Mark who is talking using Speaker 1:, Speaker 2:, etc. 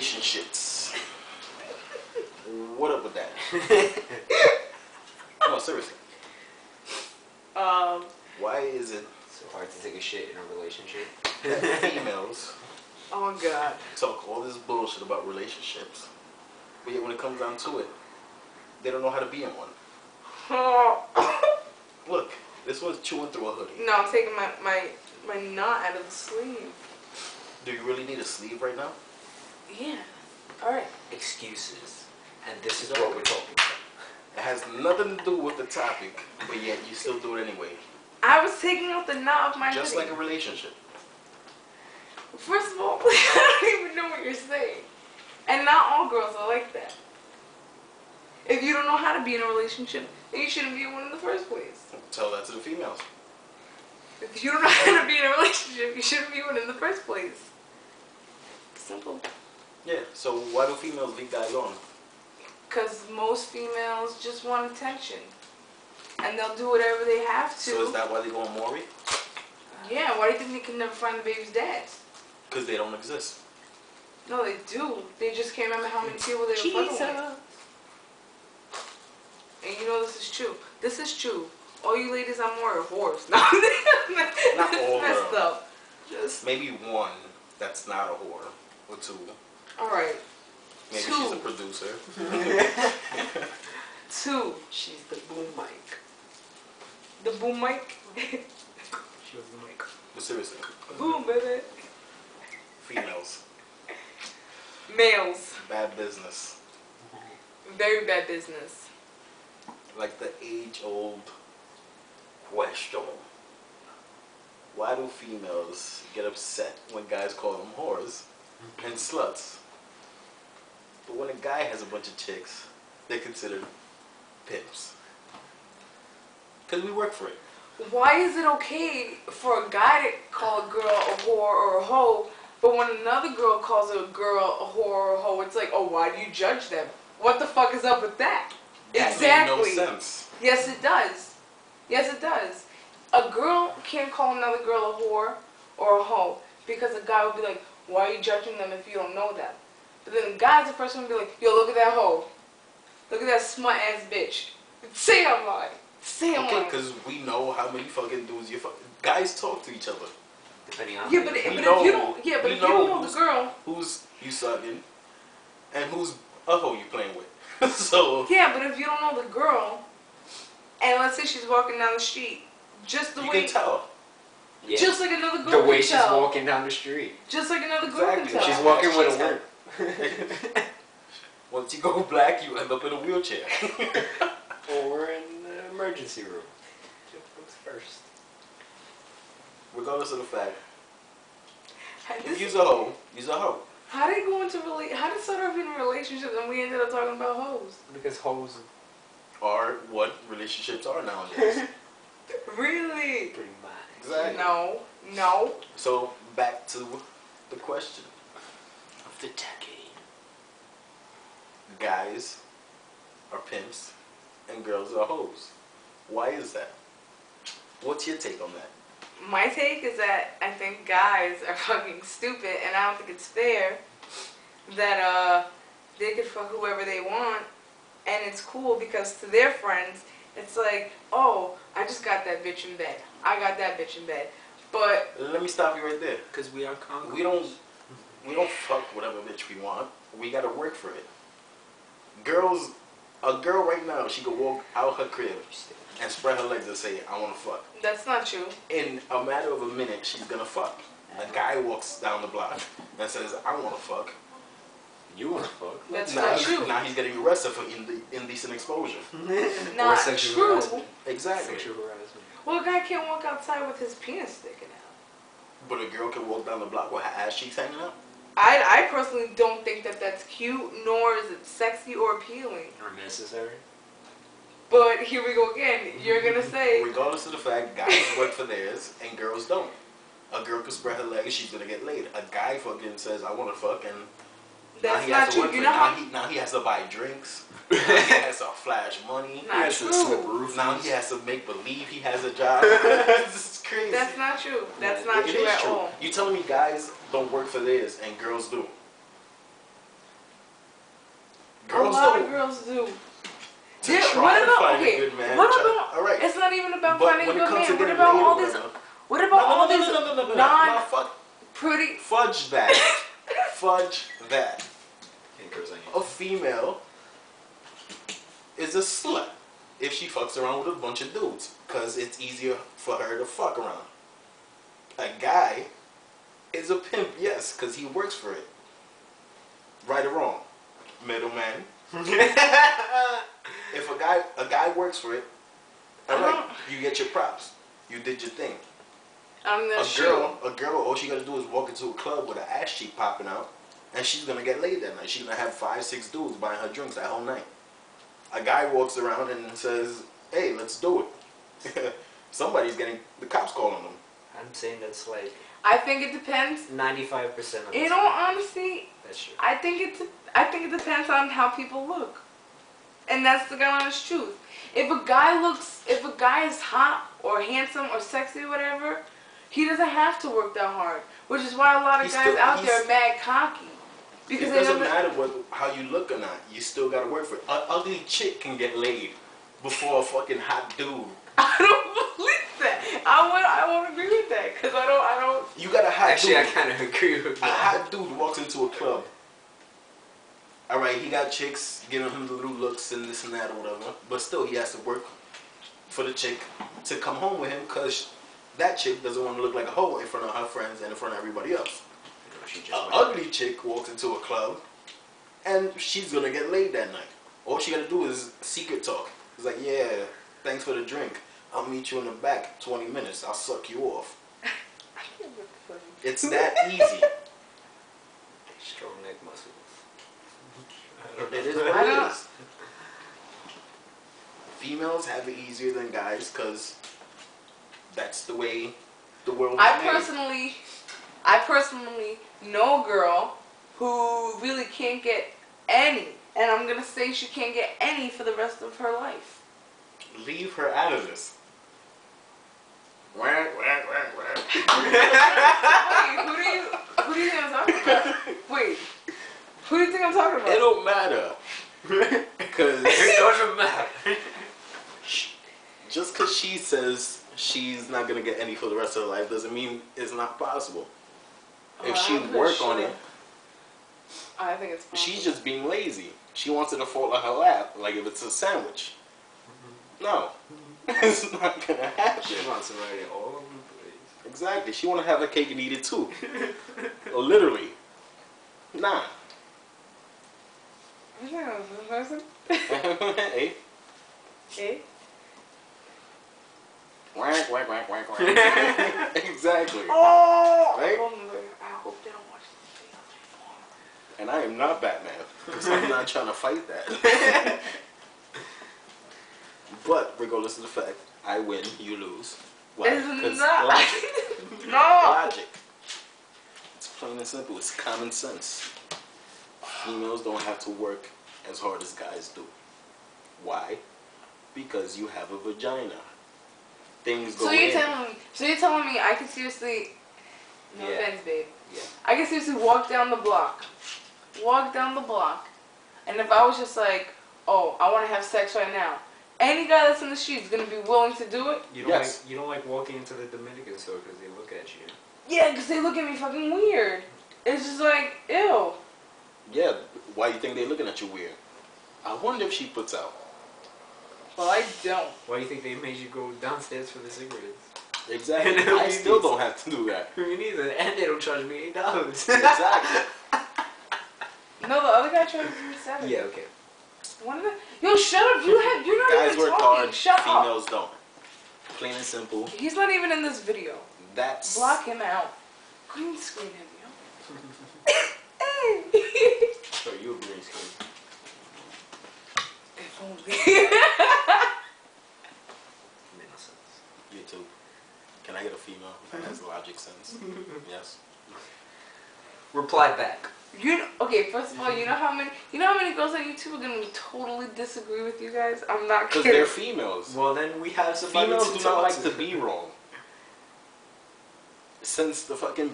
Speaker 1: relationships. What up with that? No, seriously. Why is it
Speaker 2: so hard to take a shit in a relationship?
Speaker 1: that females
Speaker 3: Oh God.
Speaker 1: talk all this bullshit about relationships, but yet when it comes down to it, they don't know how to be in one? Look, this one's chewing through a hoodie.
Speaker 3: No, I'm taking my knot out of the sleeve.
Speaker 1: Do you really need a sleeve right now?
Speaker 3: Yeah. Alright.
Speaker 2: Excuses. And this is what we're talking about.
Speaker 1: It has nothing to do with the topic, but yet you still do it anyway.
Speaker 3: I was taking out the knot of my
Speaker 1: Just
Speaker 3: hoodie.
Speaker 1: like a relationship.
Speaker 3: First of all, I don't even know what you're saying. And not all girls are like that. If you don't know how to be in a relationship, then you shouldn't be in one in the first place.
Speaker 1: Tell that to the females.
Speaker 3: If you don't know how to be in a relationship, you shouldn't be in one in the first place. Simple.
Speaker 1: Yeah, so why do females leave guys on?
Speaker 3: Because most females just want attention. And they'll do whatever they have to.
Speaker 1: So is that why they go on Maury?
Speaker 3: Yeah, why do you think they can never find the baby's dad?
Speaker 1: Because they don't exist.
Speaker 3: No, they do. They just can't remember how many people they were fucking with. And you know this is true. This is true. All you ladies on Maury are whores. No,
Speaker 1: Not all
Speaker 3: messed
Speaker 1: girls.
Speaker 3: up. Just
Speaker 1: Maybe one that's not a whore. Or two.
Speaker 3: alright.
Speaker 1: Maybe
Speaker 3: Two.
Speaker 1: she's a producer.
Speaker 3: Two.
Speaker 2: She's the boom mic.
Speaker 3: The boom mic.
Speaker 2: She was the mic.
Speaker 1: But seriously,
Speaker 3: Boom, baby.
Speaker 1: females.
Speaker 3: Males.
Speaker 1: Bad business.
Speaker 3: Very bad business.
Speaker 1: Like the age-old question. Why do females get upset when guys call them whores and sluts? But when a guy has a bunch of chicks, they're considered pimps. Because we work for it.
Speaker 3: Why is it okay for a guy to call a girl a whore or a hoe, but when another girl calls a girl a whore or a hoe, it's like, oh, why do you judge them? What the fuck is up with that?
Speaker 1: That
Speaker 3: Exactly.
Speaker 1: made no sense.
Speaker 3: Yes, it does. Yes, it does. A girl can't call another girl a whore or a hoe because a guy would be like, why are you judging them if you don't know them? But then the guy's the first one to be like, yo, look at that hoe. Look at that smut-ass bitch. Say I'm lying. Say I'm
Speaker 1: Okay,
Speaker 3: lying.
Speaker 1: because we know how many fucking dudes you fuck. Guys talk to each other.
Speaker 2: Depending on
Speaker 3: Yeah, but if you don't know the girl.
Speaker 1: Who's you sucking and who's a hoe you playing with. So
Speaker 3: Yeah, but if you don't know the girl, and let's say she's walking down the street, just the
Speaker 1: you
Speaker 3: way,
Speaker 1: can tell.
Speaker 2: Yeah.
Speaker 3: just like another girl
Speaker 2: the way
Speaker 3: can
Speaker 2: she's
Speaker 3: tell.
Speaker 2: walking down the street.
Speaker 3: Just like another girl
Speaker 1: Exactly.
Speaker 3: can tell.
Speaker 2: She's walking with a limp.
Speaker 1: Once you go black, you end up in a wheelchair.
Speaker 2: Or in the emergency room. What's first?
Speaker 1: Regardless of the fact, if
Speaker 3: This-
Speaker 1: you's a hoe, you's a hoe.
Speaker 3: How did go into how did start off in relationships and we ended up talking about hoes?
Speaker 2: Because hoes
Speaker 1: Are what relationships are nowadays.
Speaker 3: Really?
Speaker 2: pretty much.
Speaker 1: Exactly.
Speaker 3: No, no.
Speaker 1: So back to the question.
Speaker 2: Of the decade.
Speaker 1: Guys are pimps and girls are hoes. Why is that? What's your take on that?
Speaker 3: My take is that I think guys are fucking stupid, and I don't think it's fair that they could fuck whoever they want, and it's cool because to their friends it's like, oh, I just got that bitch in bed. I got that bitch in bed. But
Speaker 1: Let me stop you right there.
Speaker 2: Because we are congo.
Speaker 1: We don't fuck whatever bitch we want. We gotta work for it. A girl right now, she could walk out her crib and spread her legs and say, I wanna fuck.
Speaker 3: that's not true.
Speaker 1: In a matter of a minute, she's gonna fuck. A guy walks down the block and says, I wanna fuck.
Speaker 2: You wanna fuck?
Speaker 3: That's
Speaker 1: now,
Speaker 3: not true.
Speaker 1: Now he's getting arrested for indecent exposure.
Speaker 3: Not
Speaker 2: sexual
Speaker 3: true.
Speaker 2: harassment.
Speaker 1: Exactly.
Speaker 2: Sexual harassment.
Speaker 3: Well, a guy can't walk outside with his penis sticking out.
Speaker 1: But a girl can walk down the block with her ass cheeks hanging out.
Speaker 3: I personally don't think that that's cute, nor is it sexy or appealing.
Speaker 2: Or necessary.
Speaker 3: But here we go again. You're gonna say,
Speaker 1: Regardless of the fact, guys work for theirs and girls don't. A girl can spread her legs, she's gonna get laid. A guy fucking says, I wanna fuck, and now
Speaker 3: that's
Speaker 1: he has
Speaker 3: not
Speaker 1: to
Speaker 3: true.
Speaker 1: work
Speaker 3: You
Speaker 1: for
Speaker 3: know
Speaker 1: it.
Speaker 3: how?
Speaker 1: Now he has to buy drinks. Now he has to flash money.
Speaker 3: Not
Speaker 2: He has to
Speaker 3: true.
Speaker 2: slip roof.
Speaker 1: Now he has to make believe he has a job. This is crazy.
Speaker 3: That's not true. That's not
Speaker 1: It
Speaker 3: true
Speaker 1: is
Speaker 3: at
Speaker 1: true.
Speaker 3: all.
Speaker 1: You telling me guys don't work for theirs and girls do? Girls
Speaker 3: a lot
Speaker 1: don't.
Speaker 3: of girls do.
Speaker 1: To
Speaker 3: Yeah,
Speaker 1: try
Speaker 3: what
Speaker 1: to
Speaker 3: about
Speaker 1: find
Speaker 3: okay?
Speaker 1: a good man.
Speaker 3: What
Speaker 1: try-
Speaker 3: about?
Speaker 1: all right.
Speaker 3: It's not even about
Speaker 1: But
Speaker 3: finding a
Speaker 1: when it
Speaker 3: good
Speaker 1: comes to
Speaker 3: man. What
Speaker 1: getting
Speaker 3: about
Speaker 1: laid
Speaker 3: all
Speaker 1: or
Speaker 3: these?
Speaker 1: whatever-
Speaker 3: What about all these
Speaker 1: no,
Speaker 3: non
Speaker 1: fuck.
Speaker 3: pretty?
Speaker 1: Fudge that. Fudge that.
Speaker 2: Can't curse on
Speaker 1: A
Speaker 2: you.
Speaker 1: female is a slut if she fucks around with a bunch of dudes, because it's easier for her to fuck around. A guy is a pimp, yes, because he works for it. Right or wrong? Middleman. If a guy works for it, alright, you get your props. You did your thing.
Speaker 3: I'm not
Speaker 1: A
Speaker 3: sure.
Speaker 1: girl, all she gotta do is walk into a club with an ass cheek popping out, and she's gonna get laid that night. She's gonna have 5, 6 dudes buying her drinks that whole night. A guy walks around and says, "Hey, let's do it." Somebody's getting the cops calling them.
Speaker 2: I'm saying that's like
Speaker 3: I think it depends.
Speaker 2: 95% of the
Speaker 3: In
Speaker 2: time.
Speaker 3: all honesty,
Speaker 2: That's true.
Speaker 3: I think it depends on how people look, and that's the honest truth. If a guy is hot or handsome or sexy or whatever, he doesn't have to work that hard. Which is why a lot of
Speaker 1: He's
Speaker 3: guys
Speaker 1: still-
Speaker 3: out there
Speaker 1: he's-
Speaker 3: are mad cocky. Because
Speaker 1: It
Speaker 3: they
Speaker 1: doesn't
Speaker 3: know that.
Speaker 1: matter how you look or not. You still gotta work for it. An ugly chick can get laid before a fucking hot dude.
Speaker 3: I don't believe that. I won't agree with that because I don't.
Speaker 1: You got a hot
Speaker 2: Actually,
Speaker 1: dude.
Speaker 2: I kind of agree with
Speaker 1: A
Speaker 2: that.
Speaker 1: hot dude walks into a club. Alright, he got chicks giving him the little looks and this and that or whatever. But still, he has to work for the chick to come home with him because that chick doesn't want to look like a hoe in front of her friends and in front of everybody else.
Speaker 2: She just
Speaker 1: An
Speaker 2: went-
Speaker 1: ugly chick walks into a club and she's gonna get laid that night. All she gotta do is secret talk. It's like, yeah, thanks for the drink. I'll meet you in the back 20 minutes. I'll suck you off. It's that easy.
Speaker 2: Strong neck muscles.
Speaker 1: It is what
Speaker 3: I
Speaker 1: it
Speaker 3: don't-
Speaker 1: is. Females have it easier than guys because that's the way the world is
Speaker 3: I
Speaker 1: made.
Speaker 3: personally know a girl who really can't get any, and I'm gonna say she can't get any for the rest of her life.
Speaker 1: Leave her out of this. Wait,
Speaker 3: Wait, who do you think I'm talking about? Wait, who do you think I'm talking about?
Speaker 1: it don't matter. Because
Speaker 2: It doesn't matter.
Speaker 1: just because she says she's not going to get any for the rest of her life doesn't mean it's not possible. If she
Speaker 3: I'm
Speaker 1: work
Speaker 3: sure.
Speaker 1: on it,
Speaker 3: I think it's possible.
Speaker 1: she's just being lazy. She wants it to fall on her lap, like if it's a sandwich. No, it's not going to happen.
Speaker 2: She wants to ride it all over the place.
Speaker 1: Exactly. She want to have a cake and eat it too. Literally. Nah.
Speaker 3: I think I was the person.
Speaker 1: Hey.
Speaker 3: Okay.
Speaker 1: Whack, whack, whack, whack, whack. Exactly.
Speaker 3: Oh!
Speaker 1: Right?
Speaker 3: I hope they don't watch this video.
Speaker 1: And I am not Batman, because I'm not trying to fight that. But regardless of the fact, I win, you lose. Why?
Speaker 3: It's
Speaker 1: 'Cause
Speaker 3: not.
Speaker 1: logic.
Speaker 3: No!
Speaker 1: Logic. It's plain and simple. It's common sense. Females don't have to work as hard as guys do. Why? Because you have a vagina. Things go
Speaker 3: So
Speaker 1: in.
Speaker 3: you're telling me I could seriously, no
Speaker 2: Yeah.
Speaker 3: offense, babe.
Speaker 2: Yeah.
Speaker 3: I could seriously walk down the block, and if I was just like, oh, I want to have sex right now, any guy that's in the street is gonna be willing to do it.
Speaker 2: You don't
Speaker 1: Yes.
Speaker 2: like walking into the Dominican store because they look at you.
Speaker 3: Yeah, because they look at me fucking weird. It's just like, ew.
Speaker 1: Yeah, why do you think they're looking at you weird? I wonder if she puts out.
Speaker 3: Well, I don't.
Speaker 2: Why do you think they made you go downstairs for the cigarettes?
Speaker 1: Exactly.
Speaker 2: And it'll
Speaker 1: I
Speaker 2: be
Speaker 1: still
Speaker 2: these.
Speaker 1: don't have to do that.
Speaker 2: Me neither. And they don't charge me $8.
Speaker 1: Exactly.
Speaker 3: No, the other guy tried to do 7.
Speaker 2: Yeah, okay.
Speaker 3: One of the. Yo, shut up! You're not
Speaker 1: Guys
Speaker 3: even
Speaker 1: work
Speaker 3: talking.
Speaker 1: hard,
Speaker 3: Shut up.
Speaker 1: females don't. Plain and simple.
Speaker 3: He's not even in this video.
Speaker 1: That's
Speaker 3: Block him out. Green screen him, yo.
Speaker 1: so you a green screen.
Speaker 3: If only.
Speaker 2: Made no sense.
Speaker 1: YouTube. Can I get a female that has logic sense? Yes.
Speaker 2: Reply back.
Speaker 3: Okay, first of all, you know how many girls on YouTube are gonna totally disagree with you guys? I'm not
Speaker 1: Because
Speaker 3: kidding.
Speaker 1: they're females.
Speaker 2: Well, then we have somebody
Speaker 1: Females
Speaker 2: to
Speaker 1: do
Speaker 2: talk
Speaker 1: not like
Speaker 2: to.
Speaker 1: to be wrong. Since the fucking beginning.